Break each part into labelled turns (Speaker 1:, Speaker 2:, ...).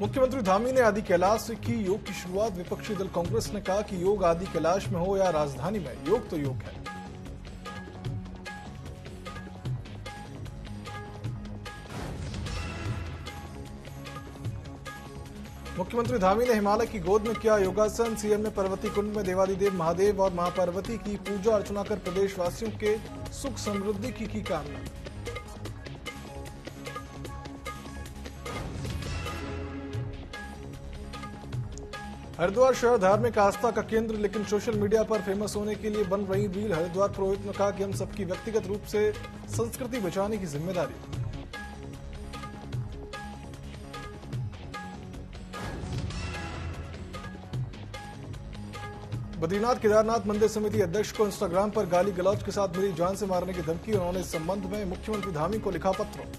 Speaker 1: मुख्यमंत्री धामी ने आदि कैलाश से की योग की शुरुआत। विपक्षी दल कांग्रेस ने कहा कि योग आदि कैलाश में हो या राजधानी में, योग तो योग है। मुख्यमंत्री धामी ने हिमालय की गोद में किया योगासन। सीएम ने पार्वती कुंड में देवादिदेव महादेव और मां पार्वती की पूजा अर्चना कर प्रदेशवासियों के सुख समृद्धि की कामना। हरिद्वार शहर धार्मिक आस्था का केंद्र, लेकिन सोशल मीडिया पर फेमस होने के लिए बन रही रील। हरिद्वार पुरोहित ने कहा कि हम सबकी व्यक्तिगत रूप से संस्कृति बचाने की जिम्मेदारी। बद्रीनाथ केदारनाथ मंदिर समिति अध्यक्ष को इंस्टाग्राम पर गाली गलौज के साथ मिली जान से मारने की धमकी। उन्होंने इस संबंध में मुख्यमंत्री धामी को लिखा पत्र।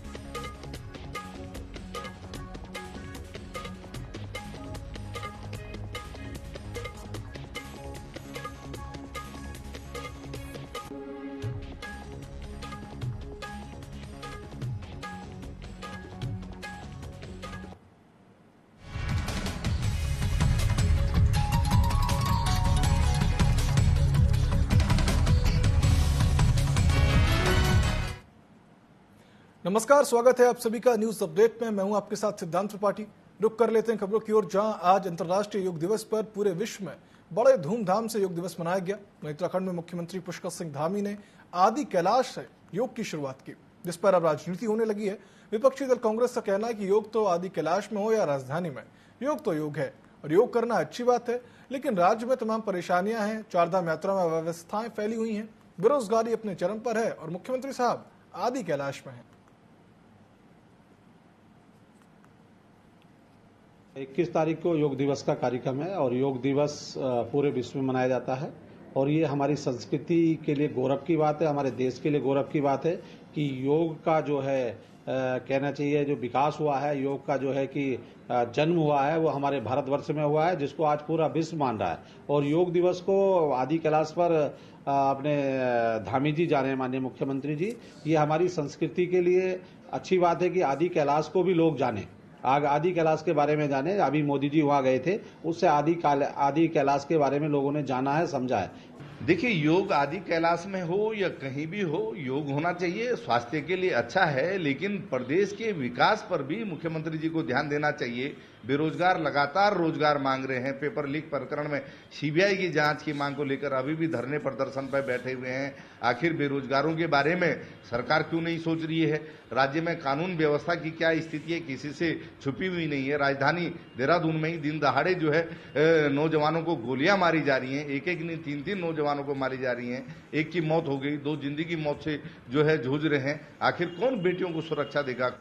Speaker 1: नमस्कार, स्वागत है आप सभी का न्यूज अपडेट में। मैं हूं आपके साथ सिद्धांत त्रिपाठी। रुक कर लेते हैं खबरों की ओर, जहां आज अंतर्राष्ट्रीय योग दिवस पर पूरे विश्व में बड़े धूमधाम से योग दिवस मनाया गया। उत्तराखंड में मुख्यमंत्री पुष्कर सिंह धामी ने आदि कैलाश से योग की शुरुआत की, जिस पर अब राजनीति होने लगी है। विपक्षी दल कांग्रेस का कहना है कि योग तो आदि कैलाश में हो या राजधानी में, योग तो योग है और योग करना अच्छी बात है, लेकिन राज्य में तमाम परेशानियां हैं। चारधाम यात्रा में अव्यवस्थाएं फैली हुई हैं, बेरोजगारी अपने चरम पर है और मुख्यमंत्री साहब आदि कैलाश में है।
Speaker 2: 21 तारीख को योग दिवस का कार्यक्रम है और योग दिवस पूरे विश्व में मनाया जाता है और ये हमारी संस्कृति के लिए गौरव की बात है, हमारे देश के लिए गौरव की बात है कि योग का जो है कहना चाहिए जो विकास हुआ है, योग का जो है कि जन्म हुआ है वो हमारे भारतवर्ष में हुआ है, जिसको आज पूरा विश्व मान रहा है। और योग दिवस को आदि कैलाश पर अपने धामी जी जा रहे हैं, माननीय मुख्यमंत्री जी। ये हमारी संस्कृति के लिए अच्छी बात है कि आदि कैलाश को भी लोग जाने, आदि कैलाश के बारे में जाने। अभी मोदी जी वहां गए थे, उससे आदि कैलाश के बारे में लोगों ने जाना है, समझा है।
Speaker 3: देखिए, योग आदि कैलाश में हो या कहीं भी हो, योग होना चाहिए, स्वास्थ्य के लिए अच्छा है, लेकिन प्रदेश के विकास पर भी मुख्यमंत्री जी को ध्यान देना चाहिए। बेरोजगार लगातार रोजगार मांग रहे हैं। पेपर लीक प्रकरण में सीबीआई की जांच की मांग को लेकर अभी भी धरने प्रदर्शन पर बैठे हुए हैं। आखिर बेरोजगारों के बारे में सरकार क्यों नहीं सोच रही है? राज्य में कानून व्यवस्था की क्या स्थिति है, किसी से छुपी हुई नहीं है। राजधानी देहरादून में ही दिन दहाड़े जो है नौजवानों को गोलियां मारी जा रही हैं, एक नहीं 3-3 नौजवानों को मारी जा रही हैं। एक की मौत हो गई, 2 जिंदगी मौत से जो है जूझ रहे हैं। आखिर कौन बेटियों को सुरक्षा देगा?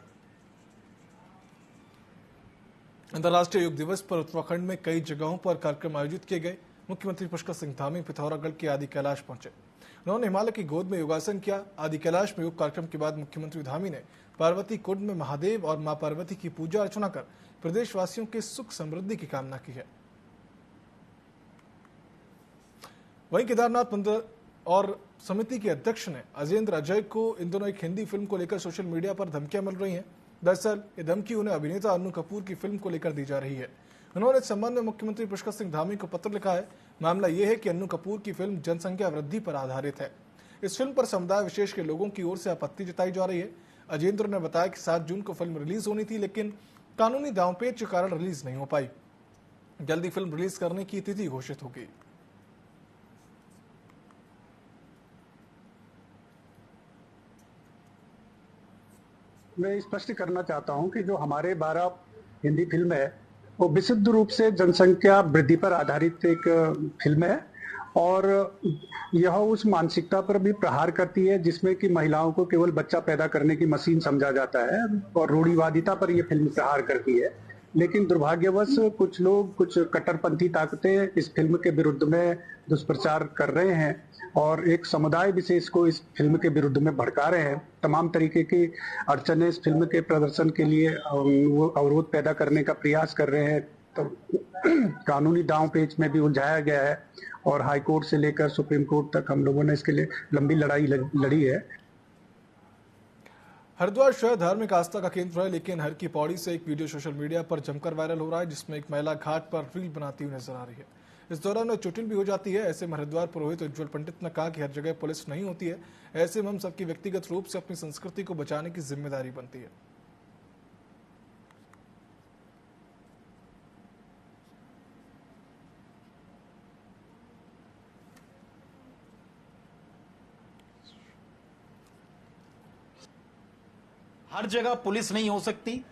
Speaker 1: अंतर्राष्ट्रीय योग दिवस पर उत्तराखंड में कई जगहों पर कार्यक्रम आयोजित किए गए। मुख्यमंत्री पुष्कर सिंह धामी पिथौरागढ़ के आदि कैलाश पहुंचे। उन्होंने हिमालय की गोद में योगासन किया। आदि कैलाश में योग कार्यक्रम के बाद मुख्यमंत्री धामी ने पार्वती कुंड में महादेव और मां पार्वती की पूजा अर्चना कर प्रदेशवासियों के सुख समृद्धि की कामना की है। वहीं केदारनाथ मंदिर और समिति के अध्यक्ष ने अजेंद्र अजय को इन दोनों एक हिंदी फिल्म को लेकर सोशल मीडिया पर धमकियां मिल रही हैं। दरअसल ये धमकी उन्हें अभिनेता अन्नू कपूर की फिल्म को लेकर दी जा रही है। उन्होंने इस संबंध में मुख्यमंत्री पुष्कर सिंह धामी को पत्र लिखा है। मामला यह है कि अन्नू कपूर की फिल्म जनसंख्या वृद्धि पर आधारित है। इस फिल्म पर समुदाय विशेष के लोगों की ओर से आपत्ति जताई जा रही है। अजेंद्र ने बताया कि 7 जून को फिल्म रिलीज होनी थी, लेकिन कानूनी दांवपेच के कारण रिलीज नहीं हो पाई। जल्दी फिल्म रिलीज करने की तिथि घोषित होगी।
Speaker 4: मैं स्पष्ट करना चाहता हूं कि जो हमारे 12 हिंदी फिल्म है वो विशुद्ध रूप से जनसंख्या वृद्धि पर आधारित एक फिल्म है और यह उस मानसिकता पर भी प्रहार करती है जिसमें कि महिलाओं को केवल बच्चा पैदा करने की मशीन समझा जाता है और रूढ़िवादिता पर यह फिल्म प्रहार करती है। लेकिन दुर्भाग्यवश कुछ लोग, कुछ कट्टरपंथी ताकतें इस फिल्म के विरुद्ध में दुष्प्रचार कर रहे हैं और एक समुदाय विशेष को इस फिल्म के विरुद्ध में भड़का रहे हैं। तमाम तरीके की अड़चनें इस फिल्म के प्रदर्शन के लिए वो अवरोध पैदा करने का प्रयास कर रहे हैं। तो कानूनी दांव पेच में भी उलझाया गया है और हाई कोर्ट से लेकर सुप्रीम कोर्ट तक हम लोगों ने इसके लिए लंबी लड़ाई लड़ी है।
Speaker 1: हरिद्वार शहर धार्मिक आस्था का केंद्र है, लेकिन हर की पौड़ी से एक वीडियो सोशल मीडिया पर जमकर वायरल हो रहा है, जिसमें एक महिला घाट पर रील बनाती हुई नजर आ रही है। इस दौरान वह चुटिल भी हो जाती है। ऐसे में हरिद्वार पुरोहित उज्ज्वल पंडित ने कहा कि हर जगह पुलिस नहीं होती है, ऐसे में हम सबकी व्यक्तिगत रूप से अपनी संस्कृति को बचाने की जिम्मेदारी बनती है।
Speaker 5: हर जगह पुलिस नहीं हो सकती,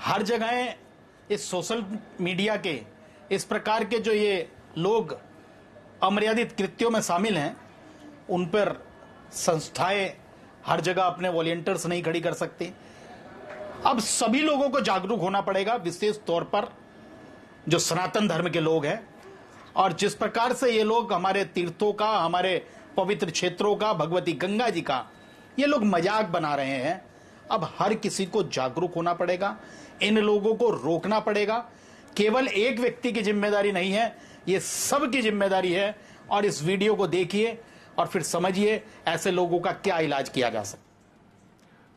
Speaker 5: हर जगह इस सोशल मीडिया के इस प्रकार के जो ये लोग अमर्यादित कृत्यों में शामिल हैं, उन पर संस्थाएं हर जगह अपने वॉलंटियर्स नहीं खड़ी कर सकती। अब सभी लोगों को जागरूक होना पड़ेगा, विशेष तौर पर जो सनातन धर्म के लोग हैं। और जिस प्रकार से ये लोग हमारे तीर्थों का, हमारे पवित्र क्षेत्रों का, भगवती गंगा जी का ये लोग मजाक बना रहे हैं, अब हर किसी को जागरूक होना पड़ेगा, इन लोगों को रोकना पड़ेगा। केवल एक व्यक्ति की जिम्मेदारी नहीं है, ये सब की जिम्मेदारी है। और इस वीडियो को देखिए और फिर समझिए ऐसे लोगों का क्या इलाज किया जा सकता है।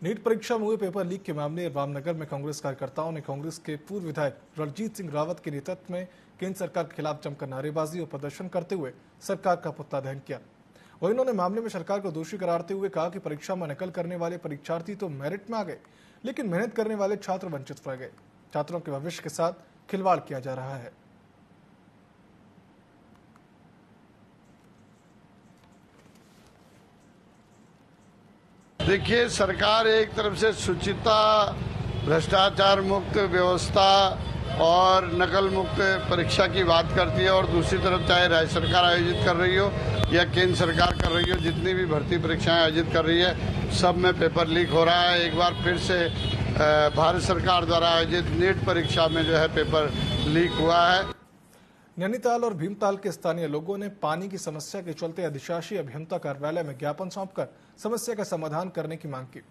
Speaker 1: नीट परीक्षा में हुए पेपर लीक के मामले रामनगर में कांग्रेस कार्यकर्ताओं ने कांग्रेस के पूर्व विधायक रणजीत सिंह रावत के नेतृत्व में केंद्र सरकार के खिलाफ जमकर नारेबाजी और प्रदर्शन करते हुए सरकार का पुतला दहन किया। वहीं उन्होंने मामले में सरकार को दोषी करारते हुए कहा कि परीक्षा में नकल करने वाले परीक्षार्थी तो मेरिट में आ गए, लेकिन मेहनत करने वाले छात्र वंचित रह गए। छात्रों के भविष्य के साथ खिलवाड़ किया जा रहा है।
Speaker 6: देखिए, सरकार एक तरफ से शुचिता, भ्रष्टाचार मुक्त व्यवस्था और नकल मुक्त परीक्षा की बात करती है, और दूसरी तरफ चाहे राज्य सरकार आयोजित कर रही हो या केंद्र सरकार कर रही हो, जितनी भी भर्ती परीक्षाएं आयोजित कर रही है, सब में पेपर लीक हो रहा है। एक बार फिर से भारत सरकार द्वारा आयोजित नीट परीक्षा में जो है पेपर लीक हुआ है।
Speaker 1: नैनीताल और भीमताल के स्थानीय लोगों ने पानी की समस्या के चलते अधिशासी अभियंता कार्यालय में ज्ञापन सौंपकर समस्या का समाधान करने की मांग की।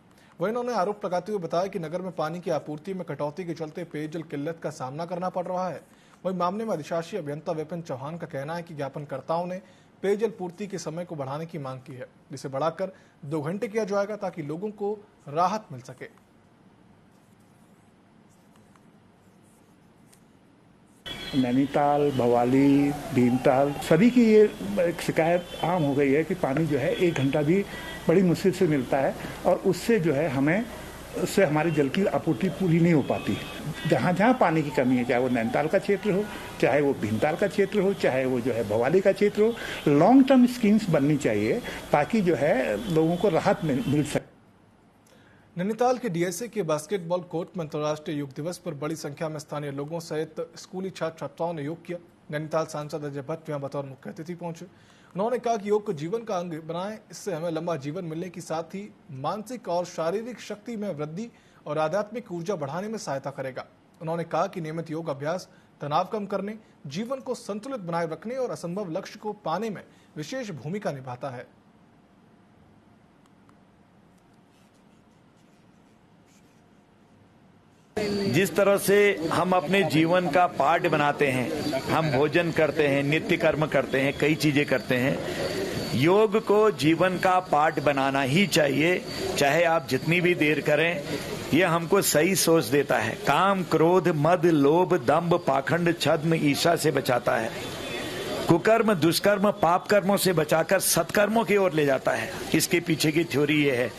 Speaker 1: वहीं उन्होंने आरोप लगाते हुए बताया कि नगर में पानी की आपूर्ति में कटौती के चलते पेयजल किल्लत का सामना करना पड़ रहा है। वहीं मामले में अधिशासी अभियंता विपिन चौहान का कहना है कि ज्ञापनकर्ताओं ने पेयजल पूर्ति के समय को बढ़ाने की मांग की है, जिसे बढ़ाकर 2 घंटे किया जाएगा ताकि लोगों को राहत मिल सके।
Speaker 7: नैनीताल, भवाली, भीमताल सभी की ये शिकायत आम हो गई है कि पानी जो है 1 घंटा भी बड़ी मुश्किल से मिलता है, और उससे जो है हमें उससे हमारी जल की आपूर्ति पूरी नहीं हो पाती। जहाँ जहाँ पानी की कमी है, चाहे वो नैनीताल का क्षेत्र हो, चाहे वो भीमताल का क्षेत्र हो, चाहे वो जो है भवाली का क्षेत्र हो, लॉन्ग टर्म स्कीम्स बननी चाहिए ताकि जो है लोगों को राहत मिल सके।
Speaker 1: नैनीताल के डीएसए के बास्केटबॉल कोर्ट में अंतर्राष्ट्रीय योग दिवस पर बड़ी संख्या में स्थानीय लोगों सहित स्कूली छात्र छात्राओं ने योग किया। नैनीताल सांसद अजय भट्ट यहां बतौर मुख्य अतिथि पहुंचे। उन्होंने कहा कि योग को जीवन का अंग बनाएं, इससे हमें लंबा जीवन मिलने के साथ ही मानसिक और शारीरिक शक्ति में वृद्धि और आध्यात्मिक ऊर्जा बढ़ाने में सहायता करेगा। उन्होंने कहा कि नियमित योग अभ्यास तनाव कम करने, जीवन को संतुलित बनाए रखने और असंभव लक्ष्य को पाने में विशेष भूमिका निभाता है।
Speaker 8: जिस तरह से हम अपने जीवन का पार्ट बनाते हैं, हम भोजन करते हैं, नित्य कर्म करते हैं, कई चीजें करते हैं, योग को जीवन का पार्ट बनाना ही चाहिए। चाहे आप जितनी भी देर करें, यह हमको सही सोच देता है। काम, क्रोध, मद, लोभ, दंभ, पाखंड, छद्म, ईर्ष्या से बचाता है। कुकर्म, दुष्कर्म, पाप कर्मों से बचाकर सत्कर्मों की ओर ले जाता है। इसके पीछे की थ्योरी ये है,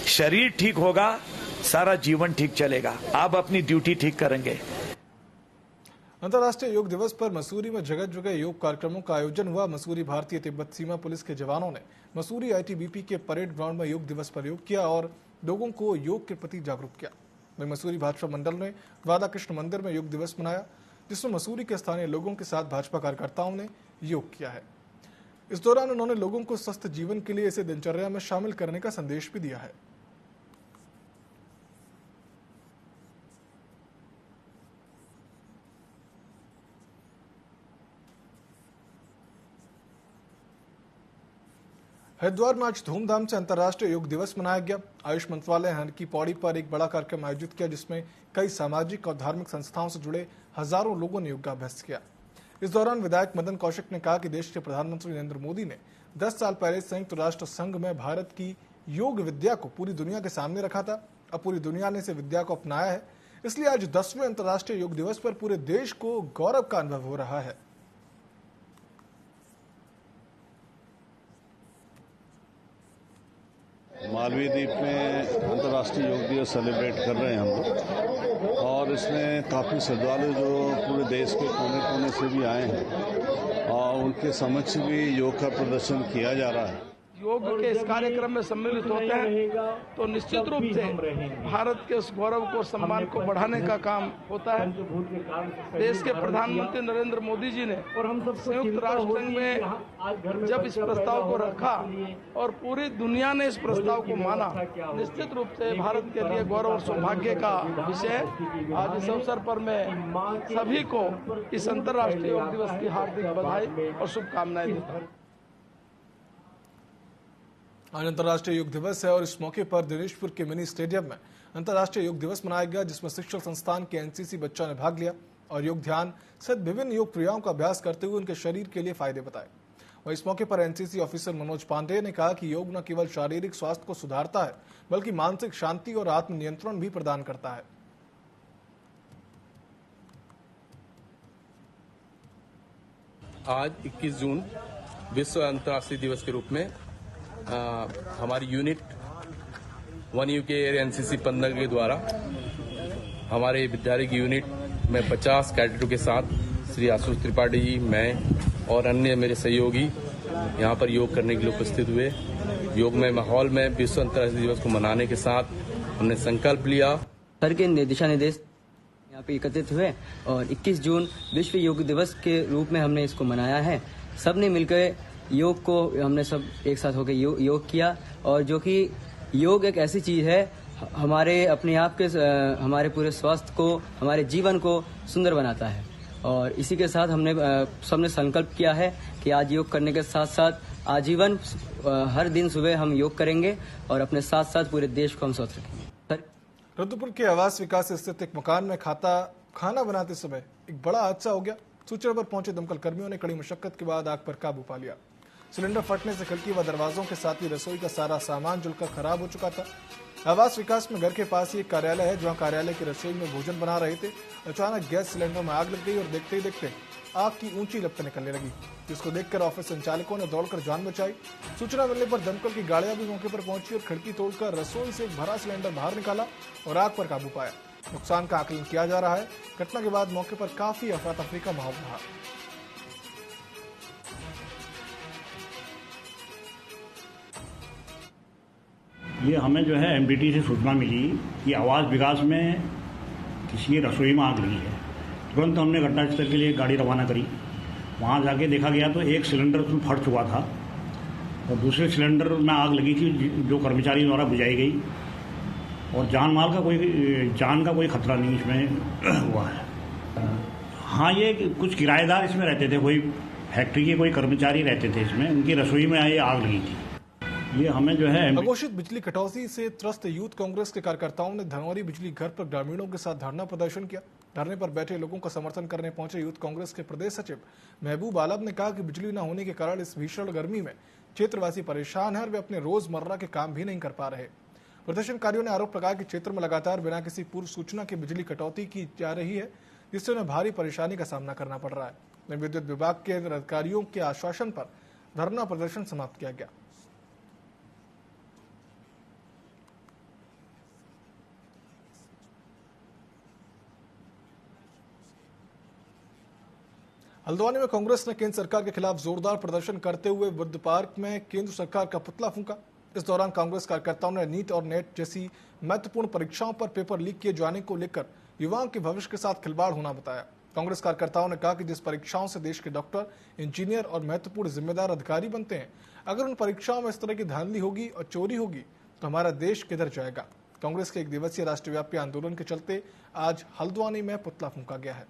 Speaker 8: शरीर ठीक होगा, सारा जीवन ठीक चलेगा। आप अपनी ड्यूटी ठीक करेंगे।
Speaker 1: अंतर्राष्ट्रीय योग दिवस पर मसूरी में जगह जगह योग कार्यक्रमों का आयोजन हुआ। मसूरी भारतीय तिब्बत सीमा पुलिस के जवानों ने मसूरी आईटीबीपी के परेड ग्राउंड में योग दिवस पर योग किया और लोगों को योग के प्रति जागरूक किया। वहीं मसूरी भाजपा मंडल ने राधा कृष्ण मंदिर में योग दिवस मनाया, जिसमें मसूरी के स्थानीय लोगों के साथ भाजपा कार्यकर्ताओं ने योग किया है। इस दौरान उन्होंने लोगों को स्वस्थ जीवन के लिए इसे दिनचर्या में शामिल करने का संदेश भी दिया है। हरिद्वार में आज धूमधाम से अंतर्राष्ट्रीय योग दिवस मनाया गया। आयुष मंत्रालय हर की पौड़ी पर एक बड़ा कार्यक्रम आयोजित किया, जिसमें कई सामाजिक और धार्मिक संस्थाओं से जुड़े हजारों लोगों ने योगाभ्यास किया। इस दौरान विधायक मदन कौशिक ने कहा कि देश के प्रधानमंत्री नरेंद्र मोदी ने 10 साल पहले संयुक्त राष्ट्र संघ में भारत की योग विद्या को पूरी दुनिया के सामने रखा था। अब पूरी दुनिया ने इस विद्या को अपनाया है, इसलिए आज 10वें अंतर्राष्ट्रीय योग दिवस पर पूरे देश को गौरव का अनुभव हो रहा है।
Speaker 9: मालवीय द्वीप में अंतर्राष्ट्रीय योग दिवस सेलिब्रेट कर रहे हैं हम लोग, और इसमें काफ़ी श्रद्धालु जो पूरे देश के कोने कोने से भी आए हैं और उनके समक्ष भी योग का प्रदर्शन किया जा रहा है।
Speaker 10: योग के इस कार्यक्रम में सम्मिलित होते हैं तो निश्चित रूप से भारत के उस गौरव को, सम्मान को बढ़ाने का काम होता है। देश के प्रधानमंत्री नरेंद्र मोदी जी ने संयुक्त राष्ट्र संघ में जब इस प्रस्ताव को रखा और पूरी दुनिया ने इस प्रस्ताव को माना, निश्चित रूप से भारत के लिए गौरव और सौभाग्य का विषय है। आज इस अवसर पर मैं सभी को इस अंतर्राष्ट्रीय योग दिवस की हार्दिक बधाई और शुभकामनाएं देता हूँ।
Speaker 1: आज अंतर्राष्ट्रीय योग दिवस है और इस मौके पर दिनेशपुर के मिनी स्टेडियम में अंतर्राष्ट्रीय योग दिवस मनाया गया, जिसमें शिक्षक संस्थान के एनसीसी बच्चों ने भाग लिया और योग ध्यान सहित विभिन्न योग क्रियाओं का अभ्यास करते हुए उनके शरीर के लिए फायदे बताए। वहीं इस मौके पर एनसीसी ऑफिसर मनोज पांडे ने कहा कि योग न केवल शारीरिक स्वास्थ्य को सुधारता है बल्कि मानसिक शांति और आत्मनियंत्रण भी प्रदान करता है।
Speaker 11: आज 21 जून विश्व अंतर्राष्ट्रीय दिवस के रूप में हमारी यूनिट 1 यूके एनसीसी 15 के द्वारा हमारे विद्यालय की यूनिट में 50 कैडेटों के साथ श्री आशुष त्रिपाठी जी, मैं और अन्य मेरे सहयोगी यहाँ पर योग करने के लिए उपस्थित हुए। योग में माहौल में विश्व अंतर्राष्ट्रीय दिवस को मनाने के साथ हमने संकल्प लिया।
Speaker 12: सर के दिशा निर्देश यहाँ पे एकत्रित हुए और 21 जून विश्व योग दिवस के रूप में हमने इसको मनाया है। सबने मिलकर योग को हमने सब एक साथ होकर योग किया, और जो कि योग एक ऐसी चीज है हमारे अपने आप के हमारे पूरे स्वास्थ्य को, हमारे जीवन को सुंदर बनाता है। और इसी के साथ हमने सबने संकल्प किया है कि आज योग करने के साथ साथ आजीवन हर दिन सुबह हम योग करेंगे और अपने साथ साथ पूरे देश को हम स्वस्थ रखेंगे।
Speaker 1: रुद्रपुर के आवास विकास स्थित एक मकान में खाना बनाते समय एक बड़ा हादसा हो गया। सूचना पर पहुंचे दमकल कर्मियों ने कड़ी मशक्कत के बाद आग पर काबू पा लिया। सिलेंडर फटने से खिड़की व दरवाजों के साथ ही रसोई का सारा सामान जलकर खराब हो चुका था। आवास विकास में घर के पास ही एक कार्यालय है, जहां कार्यालय की रसोई में भोजन बना रहे थे। अचानक गैस सिलेंडर में आग लग गई और देखते ही देखते आग की ऊंची लपटें निकलने लगी, जिसको देखकर ऑफिस संचालकों ने दौड़कर जान बचाई। सूचना मिलने पर दमकल की गाड़ियां भी मौके पर पहुंची और खिड़की तोड़कर रसोई से एक भरा सिलेंडर बाहर निकाला और आग पर काबू पाया। नुकसान का आकलन किया जा रहा है। घटना के बाद मौके पर काफी अफरा तफरी का माहौल रहा।
Speaker 13: ये हमें जो है एमडीटी से सूचना मिली कि आवास विकास में किसी की रसोई में आग लगी है। तुरंत हमने घटनास्थल के लिए गाड़ी रवाना करी। वहाँ जाके देखा गया तो एक सिलेंडर उसमें फट चुका था और दूसरे सिलेंडर में आग लगी थी, जो कर्मचारी द्वारा बुझाई गई, और जान का कोई खतरा नहीं इसमें हुआ है। हाँ, ये कुछ किराएदार इसमें रहते थे, कोई फैक्ट्री के कोई कर्मचारी रहते थे इसमें, उनकी रसोई में ये आग लगी थी। ये हमें जो है
Speaker 1: अघोषित बिजली कटौती से त्रस्त यूथ कांग्रेस के कार्यकर्ताओं ने धनौरी बिजली घर पर ग्रामीणों के साथ धरना प्रदर्शन किया। धरने पर बैठे लोगों का समर्थन करने पहुंचे यूथ कांग्रेस के प्रदेश सचिव महबूब आलम ने कहा कि बिजली न होने के कारण इस भीषण गर्मी में क्षेत्रवासी परेशान है और वे अपने रोजमर्रा के काम भी नहीं कर पा रहे। प्रदर्शनकारियों ने आरोप लगाया कि क्षेत्र में लगातार बिना किसी पूर्व सूचना के बिजली कटौती की जा रही है, जिससे उन्हें भारी परेशानी का सामना करना पड़ रहा है। विद्युत विभाग के अधिकारियों के आश्वासन पर धरना प्रदर्शन समाप्त किया गया। हल्द्वानी में कांग्रेस ने केंद्र सरकार के खिलाफ जोरदार प्रदर्शन करते हुए बुद्ध पार्क में केंद्र सरकार का पुतला फूंका। इस दौरान कांग्रेस कार्यकर्ताओं ने नीट और नेट जैसी महत्वपूर्ण परीक्षाओं पर पेपर लीक किए जाने को लेकर युवाओं के भविष्य के साथ खिलवाड़ होना बताया। कांग्रेस कार्यकर्ताओं ने कहा कि जिस परीक्षाओं से देश के डॉक्टर, इंजीनियर और महत्वपूर्ण जिम्मेदार अधिकारी बनते हैं, अगर उन परीक्षाओं में इस तरह की धांधली होगी और चोरी होगी तो हमारा देश किधर जाएगा। कांग्रेस के एक दिवसीय राष्ट्रव्यापी आंदोलन के चलते आज हल्द्वानी में पुतला फूंका गया है।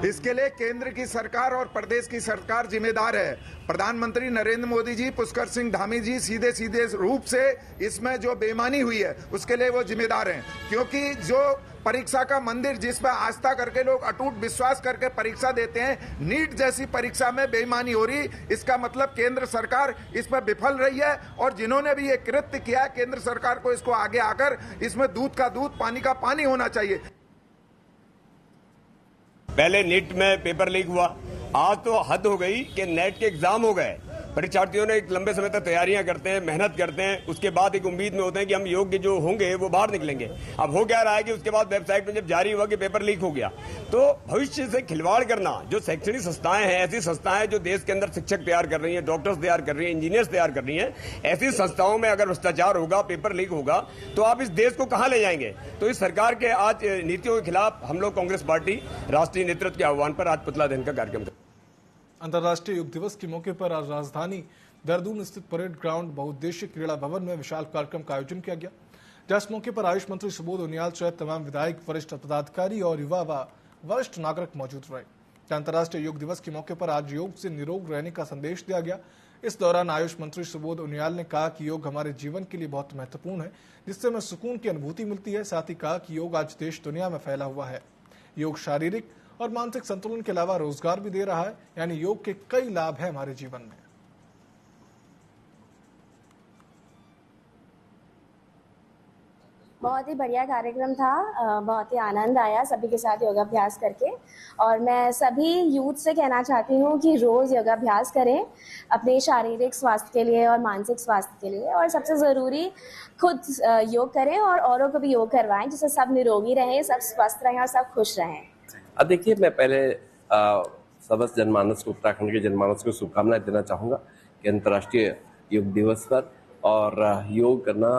Speaker 14: इसके लिए केंद्र की सरकार और प्रदेश की सरकार जिम्मेदार है। प्रधानमंत्री नरेंद्र मोदी जी, पुष्कर सिंह धामी जी सीधे सीधे रूप से इसमें जो बेईमानी हुई है उसके लिए वो जिम्मेदार हैं, क्योंकि जो परीक्षा का मंदिर जिस पर आस्था करके लोग अटूट विश्वास करके परीक्षा देते हैं, नीट जैसी परीक्षा में बेईमानी हो रही, इसका मतलब केंद्र सरकार इस पर विफल रही है। और जिन्होंने भी ये कृत्य किया, केंद्र सरकार को इसको आगे आकर इसमें दूध का दूध पानी का पानी होना चाहिए।
Speaker 15: पहले नीट में पेपर लीक हुआ, आज तो हद हो गई कि नेट के एग्जाम हो गए। परीक्षार्थियों ने एक लंबे समय तक तैयारियां करते हैं, मेहनत करते हैं, उसके बाद एक उम्मीद में होते हैं कि हम योग्य जो होंगे वो बाहर निकलेंगे। अब हो क्या रहा है कि उसके बाद वेबसाइट में जब जारी हुआ कि पेपर लीक हो गया, तो भविष्य से खिलवाड़ करना, जो शैक्षणिक संस्थाएं हैं, ऐसी संस्थाएं जो देश के अंदर शिक्षक तैयार कर रही हैं, डॉक्टर्स तैयार कर रही हैं, इंजीनियर्स तैयार कर रही हैं, ऐसी संस्थाओं में अगर भ्रष्टाचार होगा, पेपर लीक होगा, तो आप इस देश को कहां ले जाएंगे। तो इस सरकार के आज नीतियों के खिलाफ हम लोग कांग्रेस पार्टी राष्ट्रीय नेतृत्व के आह्वान पर आज पुतला दहन का कार्यक्रम।
Speaker 1: अंतर्राष्ट्रीय योग दिवस के मौके पर आज राजधानी देहरादून स्थित परेड ग्राउंड बहुउद्देशीय क्रीड़ा भवन में विशाल कार्यक्रम का आयोजन किया गया, जहां इस मौके पर आयुष मंत्री सुबोध उनियाल सहित तमाम विधायक, वरिष्ठ पदाधिकारी और युवा व वरिष्ठ नागरिक मौजूद रहे। अंतर्राष्ट्रीय योग दिवस के मौके पर आज योग से निरोग रहने का संदेश दिया गया। इस दौरान आयुष मंत्री सुबोध उनियाल ने कहा कि योग हमारे जीवन के लिए बहुत महत्वपूर्ण है, जिससे हमें सुकून की अनुभूति मिलती है। साथ ही कहा कि योग आज देश दुनिया में फैला हुआ है। योग शारीरिक और मानसिक संतुलन के अलावा रोजगार भी दे रहा है, यानी योग के कई लाभ हैं हमारे जीवन में।
Speaker 16: बहुत ही बढ़िया कार्यक्रम था, बहुत ही आनंद आया सभी के साथ योगाभ्यास करके। और मैं सभी यूथ से कहना चाहती हूँ कि रोज योगाभ्यास करें अपने शारीरिक स्वास्थ्य के लिए और मानसिक स्वास्थ्य के लिए, और सबसे ज़रूरी खुद योग करें और औरों को भी योग करवाएं, जिससे सब निरोगी रहें, सब स्वस्थ रहें और सब खुश रहें।
Speaker 17: अब देखिए, मैं पहले समस्त जनमानस को, उत्तराखंड के जनमानस को शुभकामनाएं देना चाहूँगा कि अंतर्राष्ट्रीय योग दिवस पर, और योग करना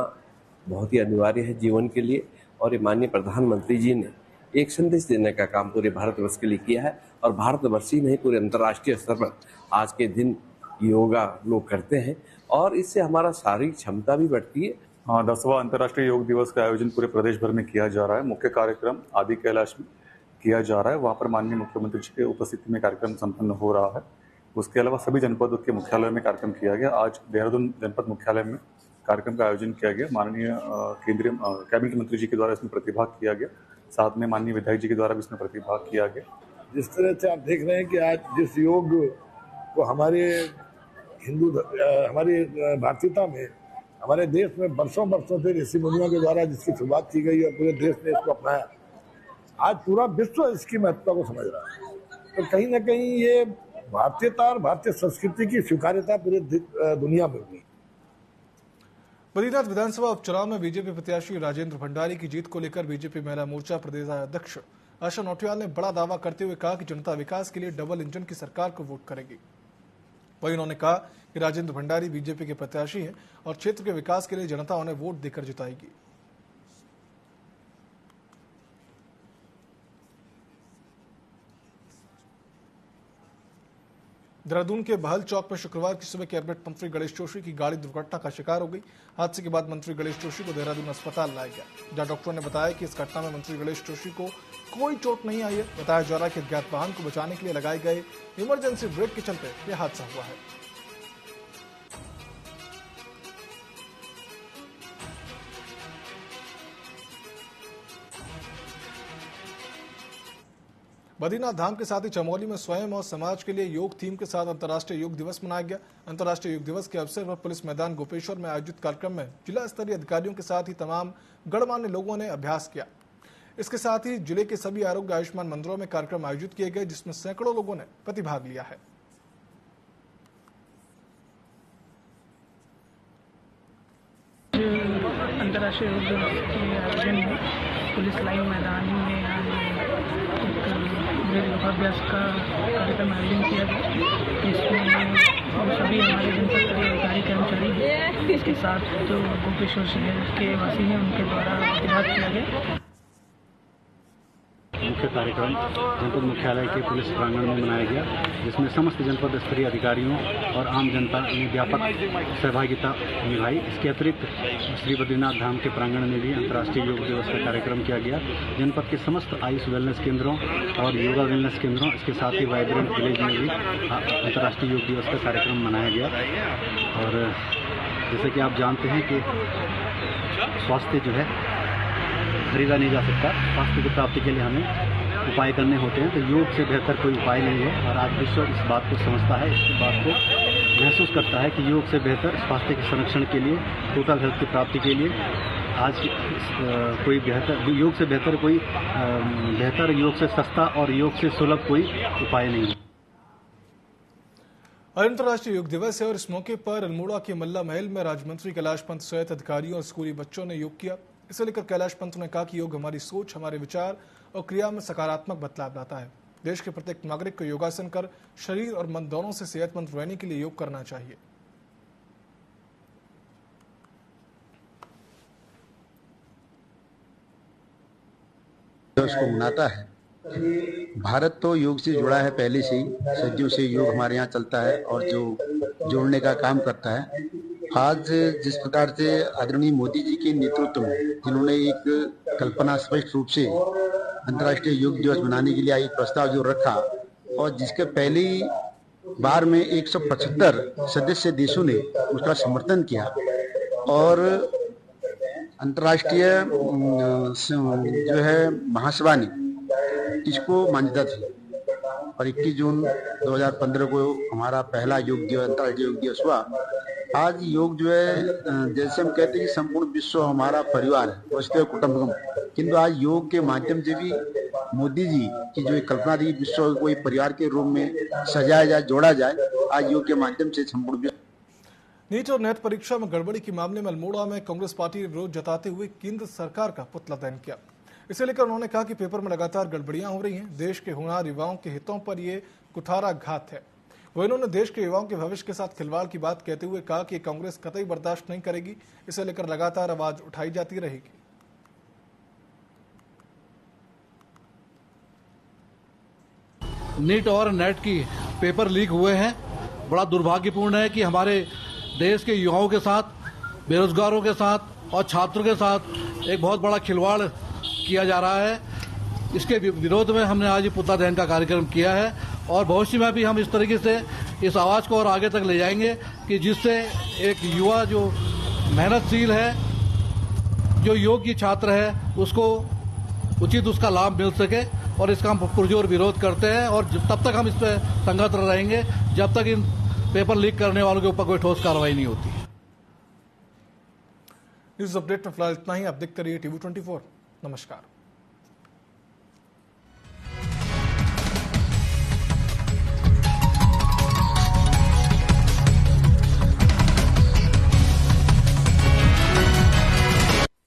Speaker 17: बहुत ही अनिवार्य है जीवन के लिए। और ये माननीय प्रधानमंत्री जी ने एक संदेश देने का काम पूरे भारतवर्ष के लिए किया है, और भारतवर्ष ही नहीं पूरे अंतर्राष्ट्रीय स्तर पर आज के दिन योगा लोग करते हैं, और इससे हमारा शारीरिक क्षमता भी बढ़ती है।
Speaker 18: 10वां अंतर्राष्ट्रीय योग दिवस का आयोजन पूरे प्रदेश भर में किया जा रहा है। मुख्य कार्यक्रम आदि कैलाश में किया जा रहा है, वहाँ पर माननीय मुख्यमंत्री जी की उपस्थिति में कार्यक्रम संपन्न हो रहा है। उसके अलावा सभी जनपदों के मुख्यालयों में कार्यक्रम किया गया। आज देहरादून जनपद मुख्यालय में कार्यक्रम का आयोजन किया गया। माननीय केंद्रीय कैबिनेट मंत्री जी के द्वारा इसमें प्रतिभाग किया गया, साथ में माननीय विधायक जी के द्वारा भी इसमें प्रतिभाग किया गया।
Speaker 19: जिस तरह से आप देख रहे हैं कि आज जिस योग को हमारे हमारी भारतीयता में, हमारे देश में बरसों से ऋषि मुनियों के द्वारा जिसकी शुरुआत की गई और पूरे देश ने इसको अपनाया, आज पूरा विश्व इसकी महत्ता को समझ रहा है। तो कहीं ना कहीं ये भारतीयता और भारतीय संस्कृति की स्वीकार्यता पूरी दुनिया में हुई।
Speaker 1: बद्रीनाथ विधानसभा उपचुनाव में बीजेपी प्रत्याशी राजेंद्र भंडारी की जीत को लेकर बीजेपी महिला मोर्चा प्रदेश अध्यक्ष आशा नौटियाल ने बड़ा दावा करते हुए कहा कि जनता विकास के लिए डबल इंजन की सरकार को वोट करेगी। वहीं उन्होंने कहा कि राजेंद्र भंडारी बीजेपी के प्रत्याशी हैं और क्षेत्र के विकास के लिए जनता उन्हें वोट देकर जिताएगी। देहरादून के बहल चौक में शुक्रवार की सुबह कैबिनेट मंत्री गणेश जोशी की गाड़ी दुर्घटना का शिकार हो गई। हादसे के बाद मंत्री गणेश जोशी को देहरादून अस्पताल लाया गया, जहां डॉक्टरों ने बताया कि इस घटना में मंत्री गणेश जोशी को कोई चोट नहीं आई है। बताया जा रहा है कि अज्ञात वाहन को बचाने के लिए लगाए गए इमरजेंसी ब्रेक के चलते यह हादसा हुआ है। बद्रीनाथ धाम के साथ ही चमोली में स्वयं और समाज के लिए योग थीम के साथ अंतर्राष्ट्रीय योग दिवस मनाया गया। अंतर्राष्ट्रीय योग दिवस के अवसर पर पुलिस मैदान गोपेश्वर में आयोजित कार्यक्रम में जिला स्तरीय अधिकारियों के साथ ही तमाम गणमान्य लोगों ने अभ्यास किया। इसके साथ ही जिले के सभी आरोग्य आयुष्मान मंदिरों में कार्यक्रम आयोजित किए गए, जिसमें सैकड़ों लोगों ने प्रतिभाग लिया है।
Speaker 20: अंतर्राष्ट्रीय योग दिवस के आयोजन में पुलिस लाइन मैदान में योगाभ्यास का कार्यक्रम आयोजन किया गया। इसमें सभी हमारे जनपद स्तरीय अधिकारी कर्मचारी हैं, इसके साथ जो गोपेश्वर शहर के वासी हैं उनके द्वारा प्रतिभाग किया गया।
Speaker 21: मुख्य कार्यक्रम जनपद मुख्यालय के पुलिस प्रांगण में मनाया गया, जिसमें समस्त जनपद स्तरीय अधिकारियों और आम जनता ने व्यापक सहभागिता निभाई। इसके अतिरिक्त श्री बद्रीनाथ धाम के प्रांगण में भी अंतर्राष्ट्रीय योग दिवस का कार्यक्रम किया गया। जनपद के समस्त आयुष वेलनेस केंद्रों और योगा वेलनेस केंद्रों, इसके साथ ही वाइब्रेंट विलेज में भी अंतर्राष्ट्रीय योग दिवस का कार्यक्रम मनाया गया। और जैसे कि आप जानते हैं कि स्वास्थ्य जो है खरीदा नहीं जा सकता, स्वास्थ्य की प्राप्ति के लिए हमें उपाय करने होते हैं, तो योग से बेहतर कोई उपाय नहीं है। और आज विश्व इस बात को समझता है, इस बात को महसूस करता है कि योग से बेहतर स्वास्थ्य के संरक्षण के लिए, टोटल हेल्थ की प्राप्ति के लिए आज कोई बेहतर योग से बेहतर कोई बेहतर योग से सस्ता और योग से सुलभ कोई उपाय नहीं है।
Speaker 1: अंतर्राष्ट्रीय योग दिवस है और इस मौके पर अल्मोड़ा के मल्ला महल में राज्यमंत्री कैलाश पंत सहित अधिकारियों और स्कूली बच्चों ने योग किया। इसे लेकर कैलाश पंत ने कहा कि योग हमारी सोच, हमारे विचार और क्रिया में सकारात्मक बदलाव लाता है। देश के प्रत्येक नागरिक को योगासन कर शरीर और मन दोनों से सेहतमंद रहने के लिए योग करना चाहिए।
Speaker 22: उसको मनाता है। भारत तो योग से जुड़ा है पहले से ही, सदियों से योग हमारे यहाँ चलता है और जो जोड़ने का काम करता है। आज जिस प्रकार से आदरणीय मोदी जी के नेतृत्व में, जिन्होंने एक कल्पना स्पष्ट रूप से अंतर्राष्ट्रीय योग दिवस मनाने के लिए एक प्रस्ताव जो रखा और जिसके पहली बार में 175 सदस्य देशों ने उसका समर्थन किया और अंतर्राष्ट्रीय जो है महासभा ने इसको मान्यता दी और 21 जून 2015 को हमारा पहला योग दिवस, अंतर्राष्ट्रीय योग दिवस हुआ। आज योग जो है, जैसे हम कहते हैं कि संपूर्ण विश्व हमारा परिवार है, वस्तु कुटुंबकम, किंतु आज योग के माध्यम से भी मोदी जी की जो एक कल्पना थी विश्व को एक परिवार के रूप में सजाया जाए, जोड़ा जाए, आज योग के माध्यम से संपूर्ण विश्व।
Speaker 1: नीट और नेट परीक्षा में गड़बड़ी के मामले में अल्मोड़ा में कांग्रेस पार्टी ने विरोध जताते हुए केंद्र सरकार का पुतला दहन किया। इसे लेकर उन्होंने कहा कि पेपर में लगातार गड़बड़ियां हो रही हैं, देश के होनहार युवाओं के हितों पर ये कुठाराघात है। वो इन्होंने देश के युवाओं के भविष्य के साथ खिलवाड़ की बात कहते हुए कहा कि कांग्रेस कतई बर्दाश्त नहीं करेगी, इसे लेकर लगातार आवाज उठाई जाती रहेगी।
Speaker 23: नीट और नेट की पेपर लीक हुए हैं। बड़ा दुर्भाग्यपूर्ण है कि हमारे देश के युवाओं के साथ, बेरोजगारों के साथ और छात्रों के साथ एक बहुत बड़ा खिलवाड़ किया जा रहा है। इसके विरोध में हमने आज पुतला दहन का कार्यक्रम किया है और भविष्य में भी हम इस तरीके से इस आवाज को और आगे तक ले जाएंगे कि जिससे एक युवा जो मेहनतशील है, जो योग की छात्र है, उसको उचित उसका लाभ मिल सके और इसका हम पुरजोर विरोध करते हैं। और तब तक हम इस पर संगत रहेंगे जब तक इन पेपर लीक करने वालों के ऊपर कोई ठोस कार्रवाई नहीं होती।
Speaker 1: न्यूज अपडेट में फिलहाल इतना ही। आप देखते रहिए TV24। नमस्कार।